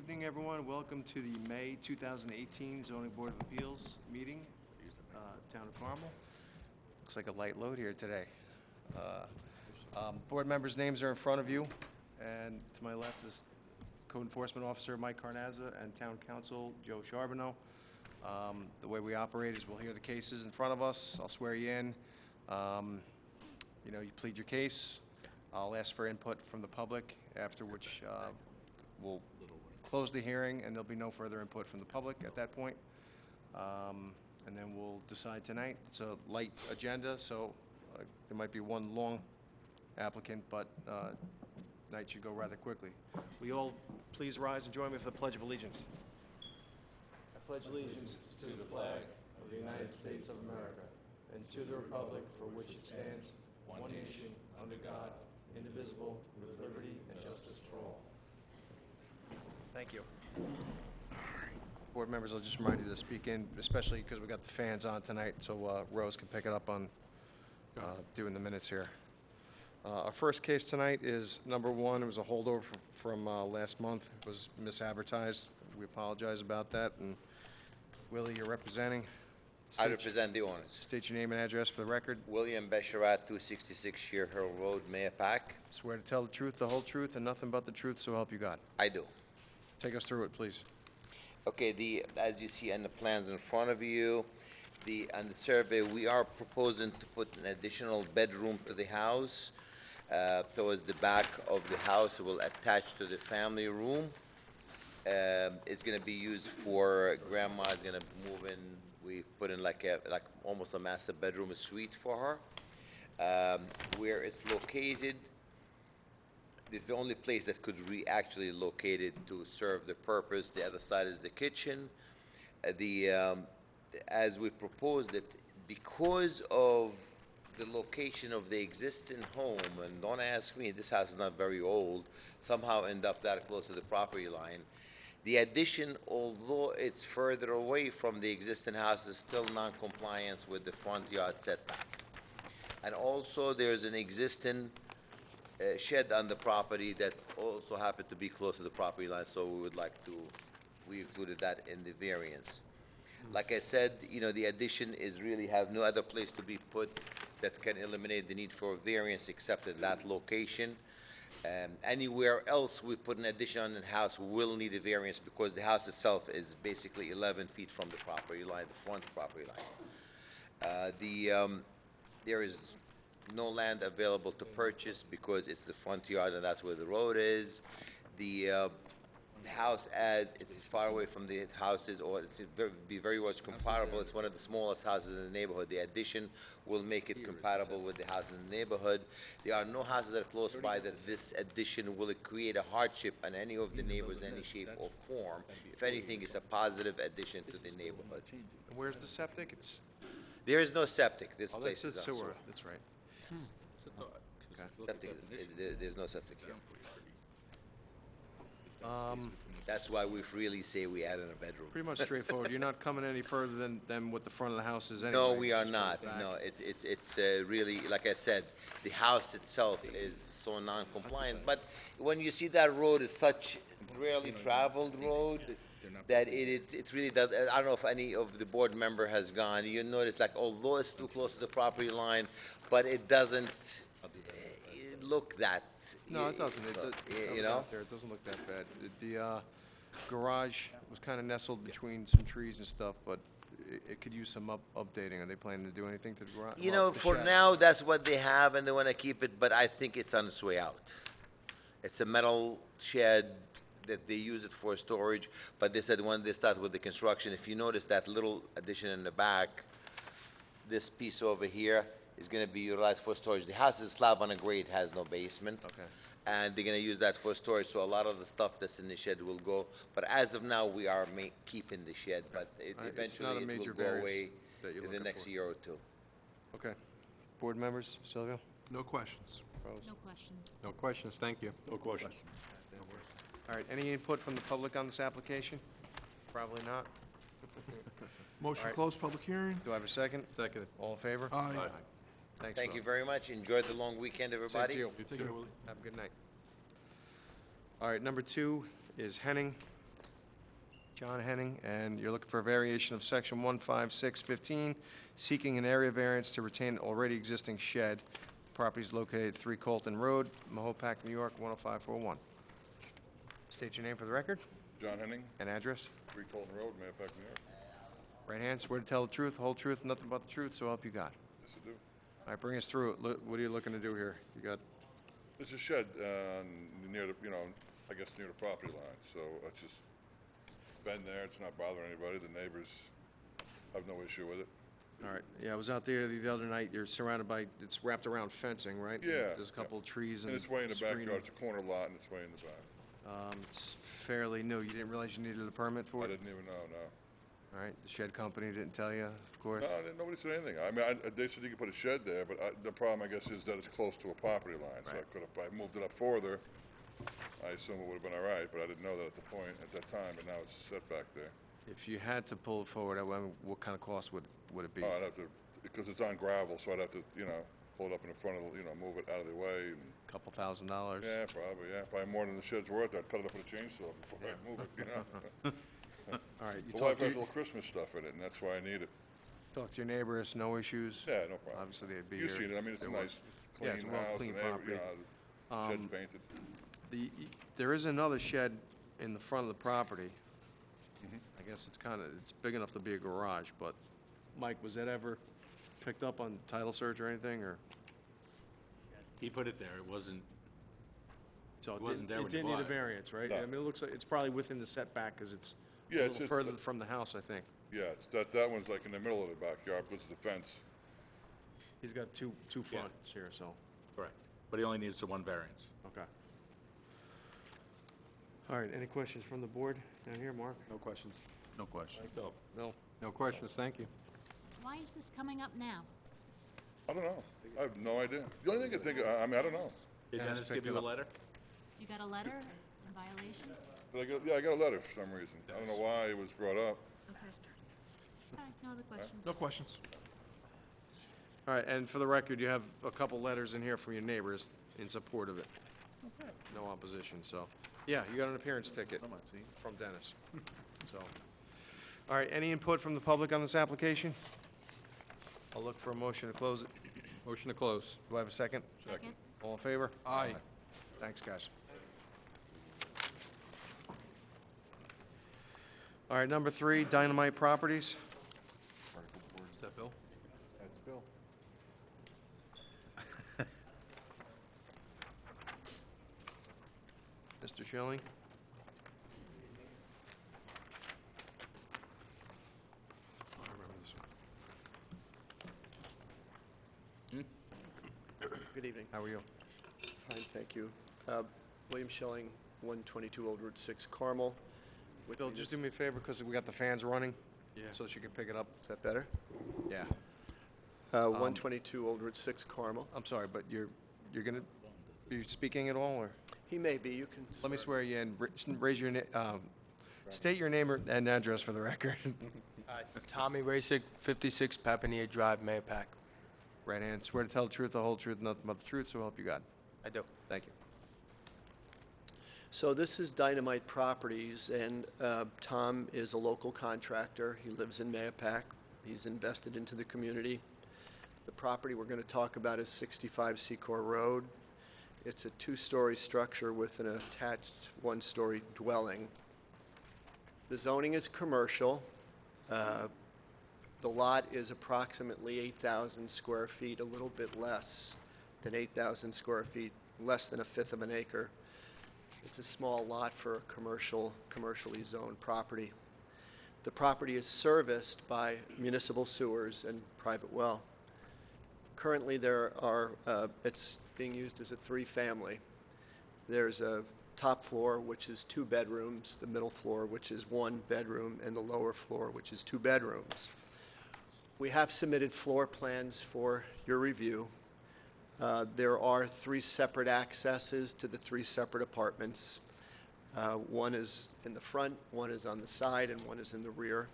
evening, everyone. Welcome to the May 2018 Zoning Board of Appeals meeting, Town of Carmel. Looks like a light load here today. Board members' names are in front of you, and to my left is Code Enforcement Officer Mike Carnazza and Town Council Joe Charbonneau. The way we operate is we'll hear the cases in front of us. I'll swear you in. You plead your case. I'll ask for input from the public, after which we'll close the hearing, and there'll be no further input from the public at that point. And then we'll decide tonight. It's a light agenda, so there might be one long applicant, but night should go rather quickly. Will you all please rise and join me for the Pledge of Allegiance? I pledge allegiance to the flag of the United States of America and to the republic for which it stands, one nation, under God, indivisible, with liberty and justice for all. Thank you. Board members, I'll just remind you to speak in, especially because we got the fans on tonight, so Rose can pick it up on doing the minutes here. Our first case tonight is number 1. It was a holdover from last month. It was misadvertised. We apologize about that. And Willie, you're representing? I represent the owners. State your name and address for the record. William Besharat, 266 Sheer Hill Road, Mayapack. Swear to tell the truth, the whole truth, and nothing but the truth, so help you God. I do. Take us through it, please. Okay, as you see on the plans in front of you, on the survey, we are proposing to put an additional bedroom to the house. Towards the back of the house, it will attach to the family room. It's going to be used for grandma's going to move in. We put in like almost a master bedroom, a suite for her. Where it's located, this is the only place that could actually locate it to serve the purpose. The other side is the kitchen. As we proposed it, because of the location of the existing home, and don't ask me, this house is not very old, somehow end up that close to the property line. The addition, although it's further away from the existing house, is still non-compliance with the front yard setback. And also, there's an existing shed on the property that also happened to be close to the property line, so we included that in the variance. Like I said, the addition is really have no other place to be put that can eliminate the need for a variance except in that location. Anywhere else we put an addition on the house will need a variance because the house itself is basically 11 feet from the property line, the front property line. There is no land available to purchase because it's the front yard and that's where the road is. The house, as it's far away from the houses, or it's be very much comparable. It's one of the smallest houses in the neighborhood. The addition will make it compatible with the house in the neighborhood. There are no houses that are close by that this addition will create a hardship on any of the neighbors in any shape or form. If anything, it's a positive addition to the neighborhood. And where's the septic? There is no septic. This Oh, place that's is sewer. sewer. That's right. Septic, there's no septic here. Um, That's why we freely say we added a bedroom. Pretty much straightforward. You're not coming any further than what the front of the house is anyway. No, we are just not. goes back. No, it's really, like I said, the house itself is so non-compliant. But when you see that road is such rarely traveled road, that it really does, I don't know if any of the board member has gone, you notice like although it's too close to the property line, but it doesn't look that. No, it doesn't. You know? Out there, it doesn't look that bad. The garage was kind of nestled between some trees and stuff, but it could use some updating. Are they planning to do anything to the garage? You know, for now, that's what they have, and they want to keep it, but I think it's on its way out. It's a metal shed that they use it for storage, but they said when they start with the construction, if you notice that little addition in the back, this piece over here is going to be utilized for storage. The house is slab on a grade, has no basement. Okay. And they're going to use that for storage, so a lot of the stuff that's in the shed will go. But as of now, we are keeping the shed, but It's not a eventually it major will go variance away that you're in the looking next for. year or two. Okay. Board members, Silvio? No questions. Rose? No questions. No questions, thank you. No questions. All right, any input from the public on this application? Probably not. Motion All right. closed, public hearing? Do I have a second? Second. All in favor? Aye. Thanks, Thank you Rose. very much. Enjoy the long weekend, Same everybody. to you. Take care, Willie. Have a good night. All right, number 2 is Henning, John Henning, and you're looking for a variation of Section 15615, seeking an area variance to retain already existing shed. Property is located at 3 Colton Road, Mahopac, New York, 10541. State your name for the record John Henning, and address. 3 Colton Road, Mayapack, New York. Right hand, swear to tell the truth, whole truth, nothing but the truth, so help you God. Yes, I do. All right, bring us through it. What are you looking to do here? You got, There's a shed near the, I guess near the property line, so it's just been there, it's not bothering anybody, the neighbors have no issue with it. all right, yeah, I was out there the other night. You're surrounded by, it's wrapped around fencing, right? Yeah, There's a couple of trees and And it's way in the screening. backyard, it's a corner lot and it's way in the back. It's fairly new. You didn't realize you needed a permit for I it? didn't even know, no. All right, the shed company didn't tell you, of course? No, nobody said anything. I mean, they said you could put a shed there, but the problem, I guess, is that it's close to a property line. So Right. if I moved it up further, I assume it would have been all right, but I didn't know that at that time, and now it's set back there. If you had to pull it forward, what kind of cost would it be? Oh, I'd have to, because it's on gravel, so I'd have to, pull it up in the front of, move it out of the way and, Couple $1,000? yeah, probably more than the shed's worth. I'd cut it up with a chainsaw before I move it, All right, you The wife talked to has a your, little Christmas stuff in it, and that's why I need it. talked to your neighbors, no issues? Yeah, no problem. Obviously, they'd be here. You've seen it, I mean, it's a if there nice, was. clean Yeah, it's a house, well-cleaned and every, property. shed's painted. There is another shed in the front of the property. Mm-hmm. I guess it's big enough to be a garage, but, Mike, was that ever picked up on title search or anything, or? He put it there, it wasn't, So It wasn't there It when you didn't need a bought it. variance, right? No. I mean, it looks like it's probably within the setback, because it's a Yeah, little it's further from the house, I think. Yeah, it's that one's like in the middle of the backyard because of the fence. He's got two Yeah. fronts here, so, correct, but he only needs the one variance. okay. All right, any questions from the board down here, Mark? No questions. No question. No? No questions, thank you. Why is this coming up now? I don't know. I have no idea. The only thing I think, I mean, I don't know. Did Dennis Dennis picked give you it a up. letter? You got a letter in violation? But I got a letter for some reason. I don't know why it was brought up. Okay. All right, no other questions? No questions. All right, and for the record, you have a couple letters in here from your neighbors in support of it. No opposition, so, yeah, you got an appearance ticket from Dennis, so. All right, any input from the public on this application? I'll look for a motion to close it. Motion to close. Do I have a second? Second? All in favor? Aye. Thanks, guys. All right, number 3, Dynamite Properties. Is that Bill? That's Bill. Mr. Schilling? Oh, I remember this one. Good evening. How are you? Fine, thank you. William Schilling, 122 Old Route 6, Carmel. With Bill, me just this- do me a favor, because we got the fans running. Yeah. So she can pick it up. Is that better? Yeah. 122 Old Route 6, Carmel. I'm sorry, but you're gonna, are you speaking at all, or? He may be, you can. Let me swear you in. Raise your, state your name and address for the record. Tommy Rasick, 56 Papania Drive, Mayapack. Right hand, swear to tell the truth, the whole truth, nothing but the truth, so help you God. I do. Thank you. So this is Dynamite Properties, and Tom is a local contractor. He lives in Mayapack. He's invested into the community. The property we're going to talk about is 65 Secor Road. It's a 2-story structure with an attached 1-story dwelling. The zoning is commercial. The lot is approximately 8,000 square feet, a little bit less than 8,000 square feet, less than a fifth of an acre. It's a small lot for a commercially zoned property. The property is serviced by municipal sewers and private well. Currently, it's being used as a 3-family. There's a top floor, which is 2 bedrooms, the middle floor, which is 1 bedroom, and the lower floor, which is 2 bedrooms. We have submitted floor plans for your review. There are 3 separate accesses to the 3 separate apartments. One is in the front, one is on the side, and one is in the rear.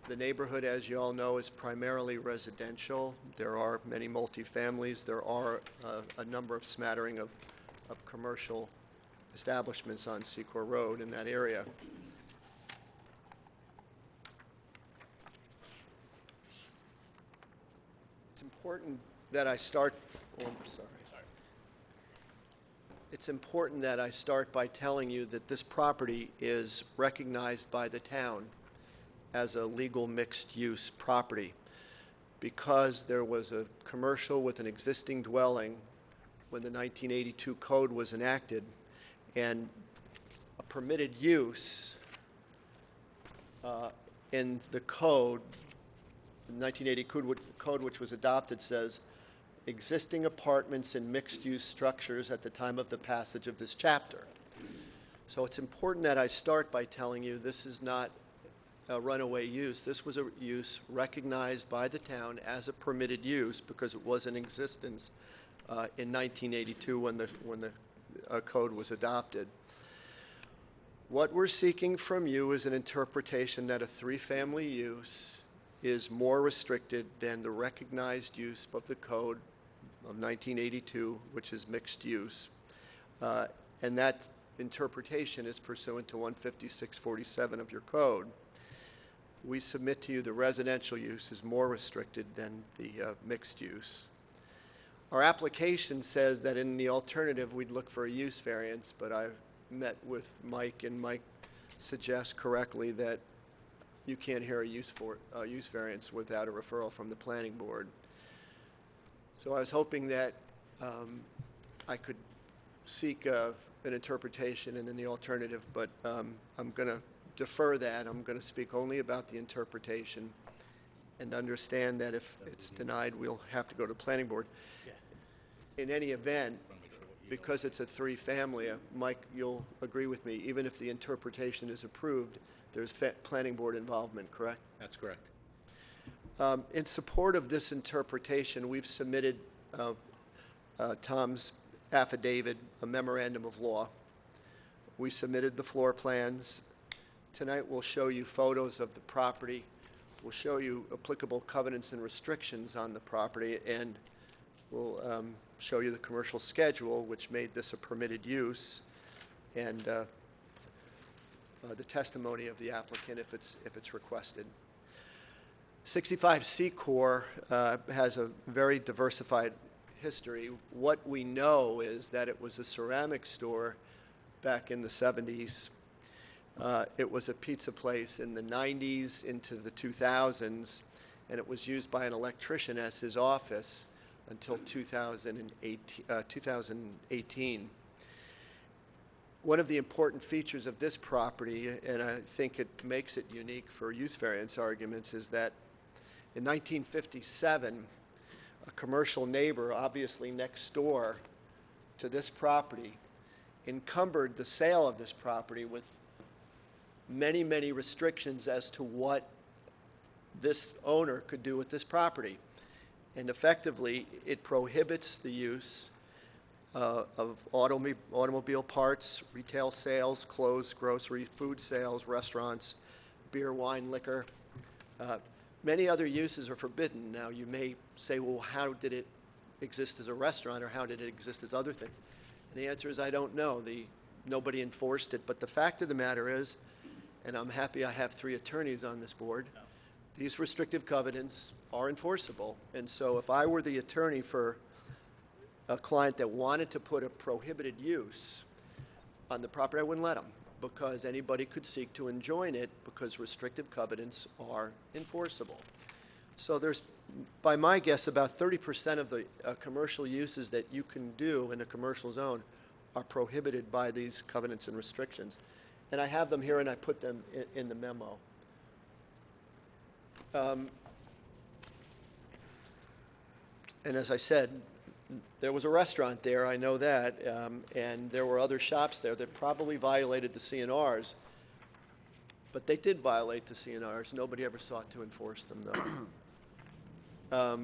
The neighborhood, as you all know, is primarily residential. There are many multifamilies. There are a number of smattering of commercial establishments on Secor Road in that area. important that I start, oh, I'm sorry. It's important that I start by telling you that this property is recognized by the town as a legal mixed-use property because there was a commercial with an existing dwelling when the 1982 code was enacted, and a permitted use in the code, the 1980 code which was adopted, says existing apartments and mixed-use structures at the time of the passage of this chapter. So it's important that I start by telling you this is not a runaway use. This was a use recognized by the town as a permitted use because it was in existence in 1982 when the code was adopted. What we're seeking from you is an interpretation that a three-family use is more restricted than the recognized use of the code of 1982, which is mixed use. And that interpretation is pursuant to 15647 of your code. We submit to you the residential use is more restricted than the mixed use. Our application says that in the alternative, we'd look for a use variance, but I've met with Mike, and Mike suggests correctly that you can't hear a use variance without a referral from the planning board. So I was hoping that I could seek an interpretation and then the alternative, but I'm going to defer that. I'm going to speak only about the interpretation and understand that if it's denied, we'll have to go to the planning board. In any event, because it's a three-family, Mike, you'll agree with me, even if the interpretation is approved, there's planning board involvement, correct? That's correct. In support of this interpretation, we've submitted Tom's affidavit, a memorandum of law. We submitted the floor plans. Tonight we'll show you photos of the property. We'll show you applicable covenants and restrictions on the property, and we'll show you the commercial schedule, which made this a permitted use, and the testimony of the applicant if it's requested. 65C Corp. Has a very diversified history. What we know is that it was a ceramic store back in the 70s. It was a pizza place in the 90s into the 2000s, and it was used by an electrician as his office until 2018. One of the important features of this property, and I think it makes it unique for use variance arguments, is that in 1957, a commercial neighbor, obviously next door to this property, encumbered the sale of this property with many, many restrictions as to what this owner could do with this property. And effectively, it prohibits the use of automobile parts, retail sales, clothes, grocery, food sales, restaurants, beer, wine, liquor. Many other uses are forbidden. Now, you may say, well, how did it exist as a restaurant, or how did it exist as other things? And the answer is, I don't know. Nobody enforced it. But the fact of the matter is, and I'm happy I have 3 attorneys on this board, these restrictive covenants are enforceable. And so if I were the attorney for a client that wanted to put a prohibited use on the property, I wouldn't let them, because anybody could seek to enjoin it because restrictive covenants are enforceable. So there's, by my guess, about 30% of the commercial uses that you can do in a commercial zone are prohibited by these covenants and restrictions. And I have them here, and I put them in the memo. And as I said, there was a restaurant there, I know that, and there were other shops there that probably violated the CNRs, but they did violate the CNRs. Nobody ever sought to enforce them, though.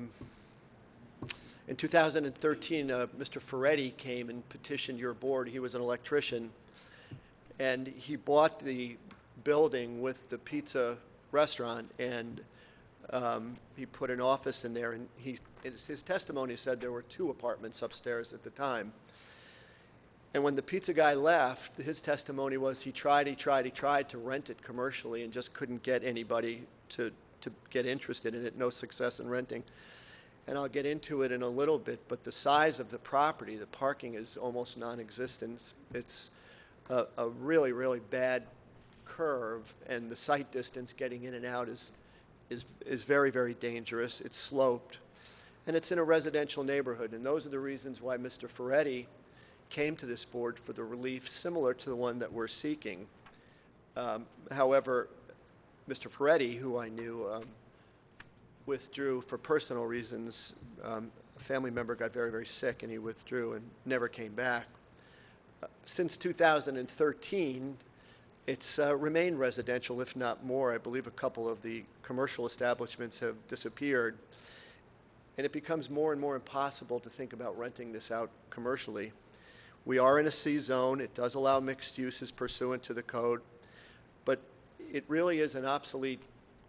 In 2013, Mr. Ferretti came and petitioned your board. He was an electrician, and he bought the building with the pizza restaurant, and he put an office in there, and his testimony said there were 2 apartments upstairs at the time. And when the pizza guy left, his testimony was he tried to rent it commercially and just couldn't get anybody to get interested in it, no success in renting. and I'll get into it in a little bit, but the size of the property, the parking is almost non-existent. It's a really, really bad curve, and the sight distance getting in and out is very, very dangerous. It's sloped, and it's in a residential neighborhood, and those are the reasons why Mr. Ferretti came to this board for the relief similar to the one that we're seeking. However, Mr. Ferretti, who I knew, withdrew for personal reasons. A family member got very, very sick, and he withdrew and never came back. Since 2013, it's remained residential, if not more. I believe a couple of the commercial establishments have disappeared, and it becomes more and more impossible to think about renting this out commercially. We are in a C zone. It does allow mixed uses pursuant to the code, but it really is an obsolete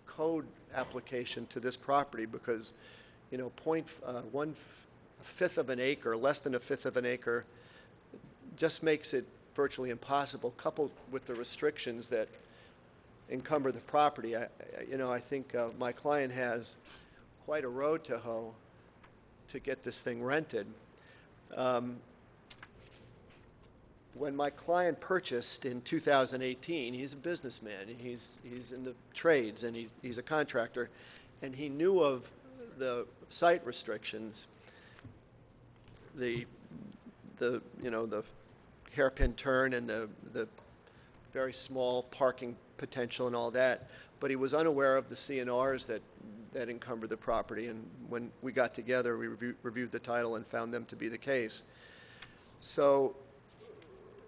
code application to this property because, you know, 1/5 of an acre, less than 1/5 of an acre, just makes it virtually impossible, coupled with the restrictions that encumber the property. I think my client has quite a road to hoe to get this thing rented. When my client purchased in 2018, he's a businessman. He's in the trades, and he's a contractor, and he knew of the site restrictions, the hairpin turn and the very small parking potential and all that, but he was unaware of the CNRs that encumber the property, and when we got together, we reviewed the title and found them to be the case. So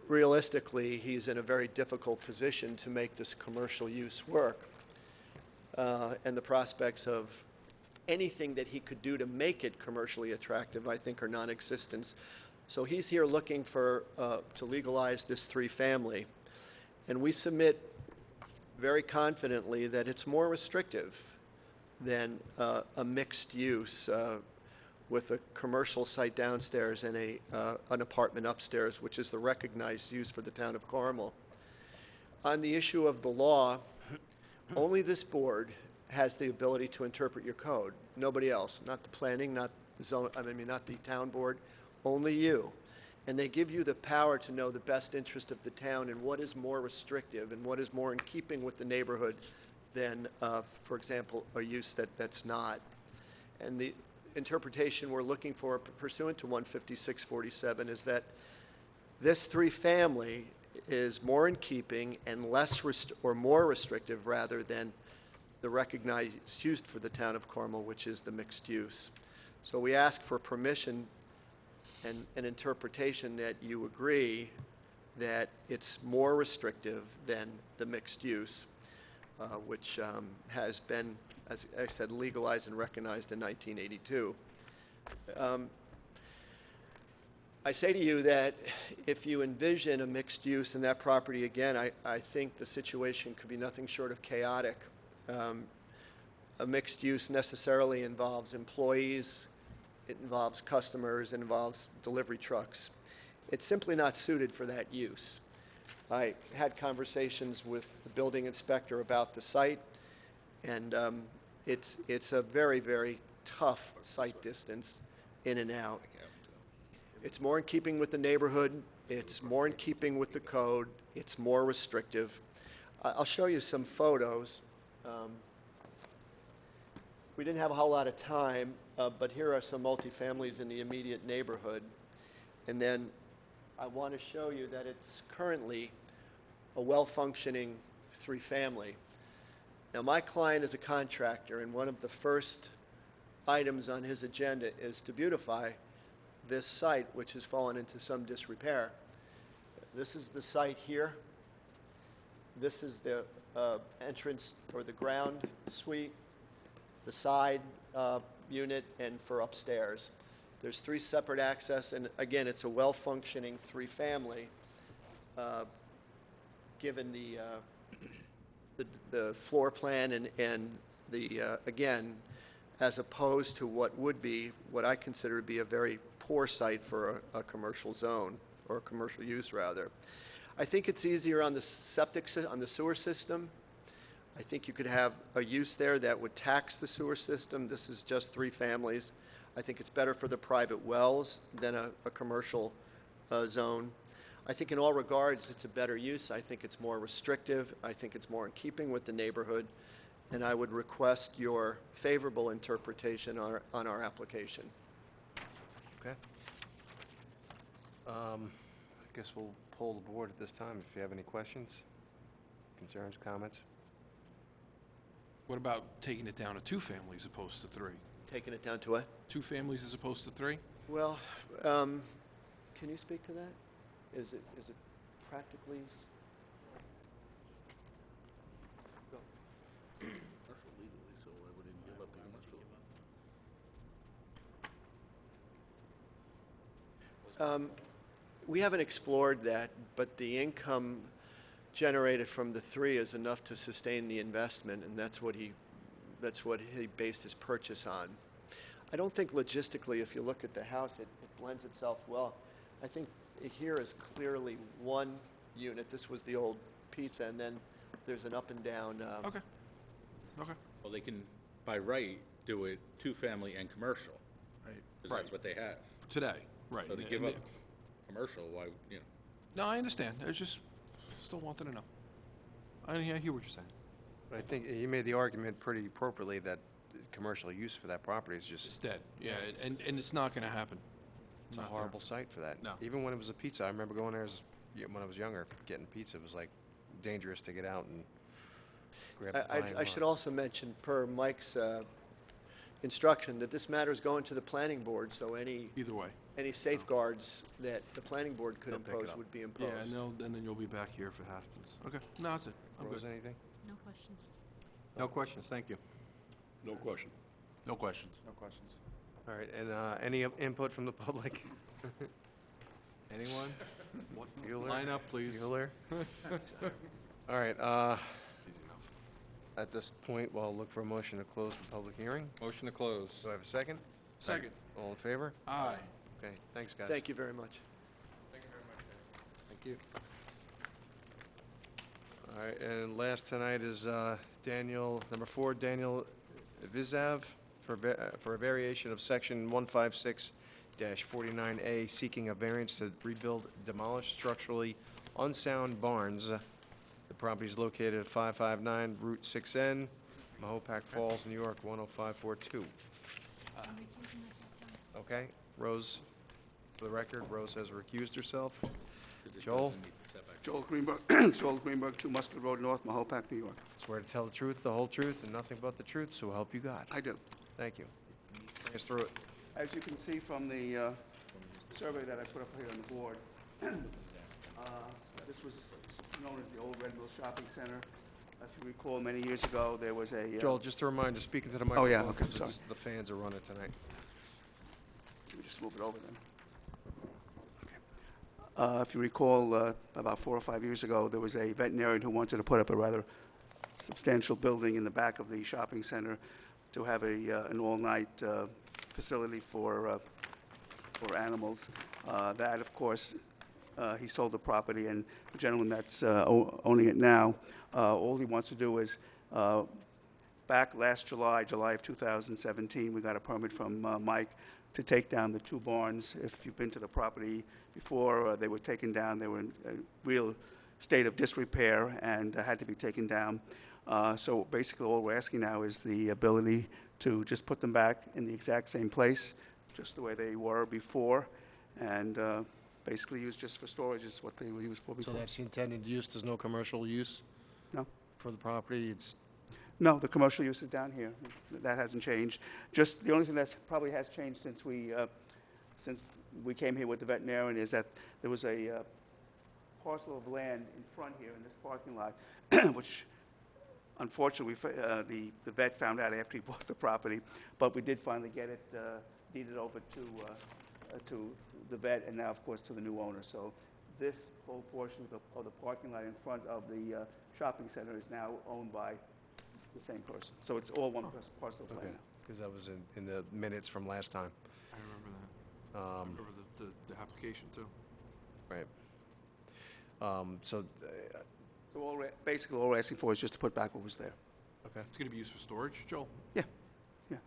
realistically, he's in a very difficult position to make this commercial use work. And the prospects of anything that he could do to make it commercially attractive, I think, are non-existent. So he's here looking for, to legalize this three-family. And we submit very confidently that it's more restrictive than a mixed use with a commercial site downstairs and an apartment upstairs, which is the recognized use for the town of Carmel. On the issue of the law, only this board has the ability to interpret your code. Nobody else, not the planning, not the zone, not the town board, only you. And they give you the power to know the best interest of the town and what is more restrictive and what is more in keeping with the neighborhood than, for example, a use that's not. And the interpretation we're looking for pursuant to 15647 is that this three-family is more in keeping and less or more restrictive rather than the recognized use for the town of Carmel, which is the mixed use. So we ask for permission and an interpretation that you agree that it's more restrictive than the mixed use, which has been, as I said, legalized and recognized in 1982. I say to you that if you envision a mixed use in that property again, I think the situation could be nothing short of chaotic. A mixed use necessarily involves employees, it involves customers, it involves delivery trucks. It's simply not suited for that use. I had conversations with the building inspector about the site, and it's a very, very tough site distance in and out. It's more in keeping with the neighborhood, it's more in keeping with the code, it's more restrictive. I'll show you some photos. We didn't have a whole lot of time, but here are some multifamilies in the immediate neighborhood. And then I want to show you that it's currently a well-functioning three-family. Now, my client is a contractor, and one of the first items on his agenda is to beautify this site, which has fallen into some disrepair. This is the site here. This is the entrance for the ground suite, the side unit, and for upstairs. There's 3 separate access, and again, it's a well-functioning three-family, given the floor plan and the, again, as opposed to what would be, what I consider to be a very poor site for a commercial zone, or a commercial use, rather. I think it's easier on the on the sewer system. I think you could have a use there that would tax the sewer system. This is just 3 families. I think it's better for the private wells than a commercial zone. I think in all regards, it's a better use. I think it's more restrictive. I think it's more in keeping with the neighborhood. And I would request your favorable interpretation on our application. Okay. I guess we'll poll the board at this time if you have any questions, concerns, comments. What about taking it down to 2 families as opposed to 3? Taking it down to what? 2 families as opposed to 3? Well, can you speak to that? Is it practically? Go. Commercial legally, so I wouldn't give up the commercial. We haven't explored that, but the income generated from the 3 is enough to sustain the investment, and that's what he based his purchase on. I don't think logistically, if you look at the house, it blends itself well. I think here is clearly one unit. This was the old pizza, and then there's an up and down. Okay. Okay. Well, they can, by right, do it 2-family and commercial, right? Because Right. that's what they have. Today, right. So to and- give and up commercial, why, you know, No, I understand. I just still wanted to know. I hear what you're saying. But I think you made the argument pretty appropriately that commercial use for that property is It's just, dead. Yeah, and it's not going to happen. it's a Not there. horrible site for that. No. Even when it was a pizza, I remember going there when I was younger, getting pizza, it was like dangerous to get out and grab the I should also mention, per Mike's instruction, that this matter is going to the planning board, so any Either way. safeguards that the planning board could They'll pick it impose up. would be Yeah, imposed. and then you'll be back here if it happens. Okay. No, that's it. I'm Rose, good. anything? No questions. No questions. Thank you. no question. No questions. No questions. All right, and any input from the public? Anyone? Bueller? Line up, please. Bueller? All right, Easy enough. at this point, we'll look for a motion to close the public hearing. Motion to close. Do I have a second? Second. All in favor? Aye. Okay, thanks, guys. Thank you very much. Thank you. All right, and last tonight is Daniel, number 4, Daniel Vizav, for a variation of section 156-49A, seeking a variance to rebuild demolished structurally unsound barns. The property is located at 559 Route 6N, Mahopac Falls, New York, 10542. I'm recusing myself, John. Okay, Rose, for the record, Rose has recused herself. 'Cause it Joel? doesn't meet the setback. Joel Greenberg, Joel Greenberg, 2 Musket Road North, Mahopac, New York. Swear to tell the truth, the whole truth, and nothing but the truth, so help you God. I do. Thank you. Bring us through it. As you can see from the survey that I put up here on the board, this was known as the old Red Mill Shopping Center. If you recall, many years ago, there was a... Joel, just a reminder, speaking to the Oh, microphone. yeah, okay, 'cause sorry. The fans are running tonight. Let me just move it over then. Okay. If you recall, about 4 or 5 years ago, there was a veterinarian who wanted to put up a rather substantial building in the back of the shopping center to have an all-night facility for animals. That, of course, he sold the property, and the gentleman that's owning it now, all he wants to do is, back last July of 2017, we got a permit from Mike to take down the 2 barns. If you've been to the property before, they were taken down. They were in a real state of disrepair and had to be taken down. So basically, all we're asking now is the ability to just put them back in the exact same place, just the way they were before, and basically used just for storage is what they were used for So before. that's the intended use, there's no commercial use No? for the property? It's, No, the commercial use is down here. That hasn't changed. Just the only thing that's probably has changed since we came here with the veterinarian is that there was a parcel of land in front here in this parking lot, which unfortunately, the vet found out after he bought the property, but we did finally get it deeded over to the vet and now, of course, to the new owner. So this whole portion of the parking lot in front of the shopping center is now owned by the same person. So it's all one parcel of okay, land now. because that was in the minutes from last time. I remember that. I remember the application, too. Right. So, So basically, all we're asking for is just to put back what was there. okay. It's going to be used for storage, Joel? Yeah, yeah.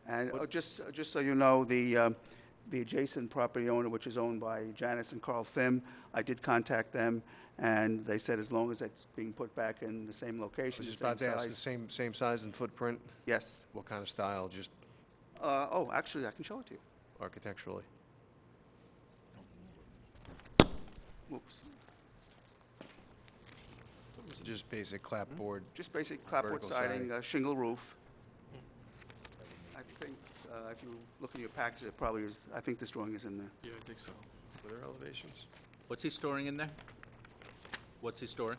And just so you know, the adjacent property owner, which is owned by Janice and Carl Thim, I did contact them, and they said as long as it's being put back in the same I location, was the just about to same ask, the size. same size and footprint? Yes. What kind of style, just Oh, actually, I can show it to you. architecturally? Oops. Just basic clapboard? Just basic clapboard Vertical siding, siding. shingle roof. I think, if you look in your package, it probably is, I think this drawing is in there. Yeah, I think so. Were there elevations? What's he storing in there? What's he storing?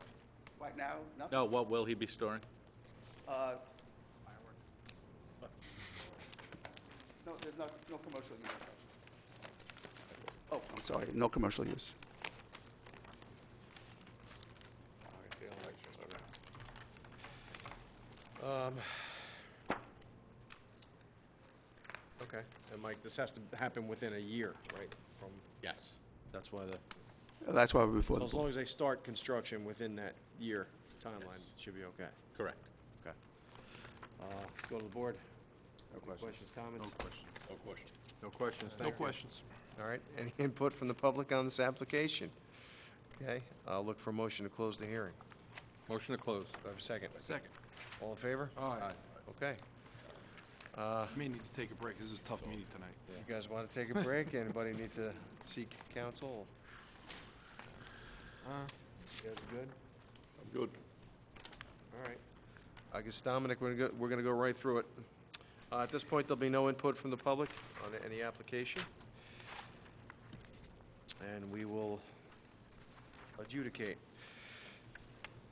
Right now, nothing? No, what will he be storing? No, there's no commercial use. Oh, I'm sorry, no commercial use. Okay, and Mike, this has to happen within a year, right? From, Yes. that's why the, That's why we're before the as long board. as they start construction within that year timeline, it should be okay. Correct. Okay. Go to the board. Any questions, comments? questions. No question. No questions, No questions. All right, any input from the public on this application? Okay, I'll look for a motion to close the hearing. Motion to close. Do I have a second? Second. All in favor? Aye. Okay. May need to take a break. This is a tough meeting tonight. You guys want to take a break? Anybody need to seek counsel? You guys good? I'm good. All right. I guess, Dominic, we're gonna go right through it. At this point, there'll be no input from the public on any application. And we will adjudicate.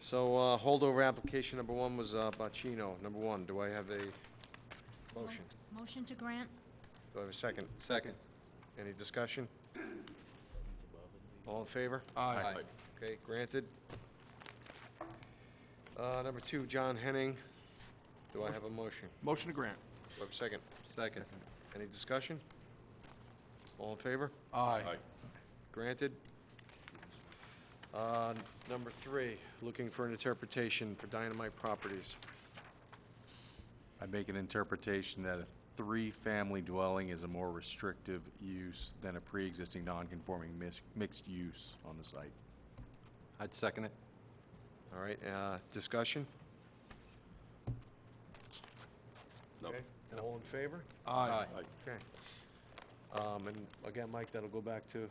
So, holdover application number one was, Bacino. Number one, do I have a motion? Motion to grant? Do I have a second? Second. Any discussion? All in favor? Aye. Okay, granted. Number two, John Henning. Do I have a motion? Motion to grant. Do I have a second? Second. Any discussion? All in favor? Aye. Granted. Number three, looking for an interpretation for Dynamite Properties. I make an interpretation that a three-family dwelling is a more restrictive use than a pre-existing non-conforming mixed use on the site. I'd second it. All right, discussion? No. Okay, all in favor? Aye. Okay. And again, Mike, that'll go back to,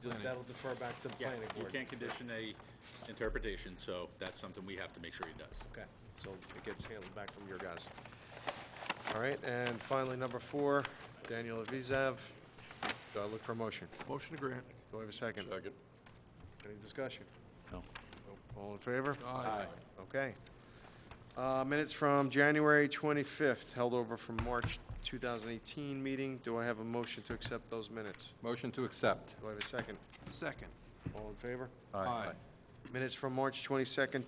Planning. that'll defer back to the Yeah, planning you board. can't condition a interpretation, so that's something we have to make sure he does. Okay, so it gets handled back from your guys. All right, and finally, number four, Daniel Avizav. Do I look for a motion? Motion to grant. Do I have a second? Second. Any discussion? No. All in favor? Aye. Okay. Minutes from January 25th, held over from March 2018 meeting. Do I have a motion to accept those minutes? Motion to accept. Do I have a second? Second. All in favor? Aye. Minutes from March 22nd,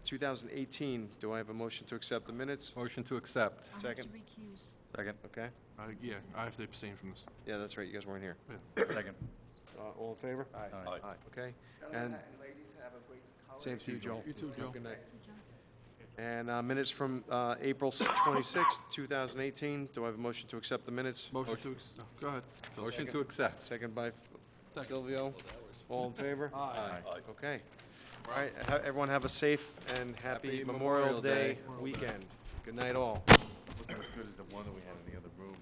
2018. Do I have a motion to accept the minutes? Motion to accept. I'll have to Second. recuse. Second. Okay? Yeah, I have to abstain from this. Yeah, that's right, you guys weren't here. Second. All in favor? Aye. Okay. And ladies, have a great holiday. same to you, Joel. You too, Joe. Good night. And minutes from April 26th, 2018. Do I have a motion to accept the minutes? Motion to, go ahead. Motion to accept. Second by Second. Silvio. All in favor? Aye. Okay. All right, everyone have a safe and happy Happy Memorial Memorial Day Day. weekend. Good night, all. Wasn't as good as the one that we had in the other room.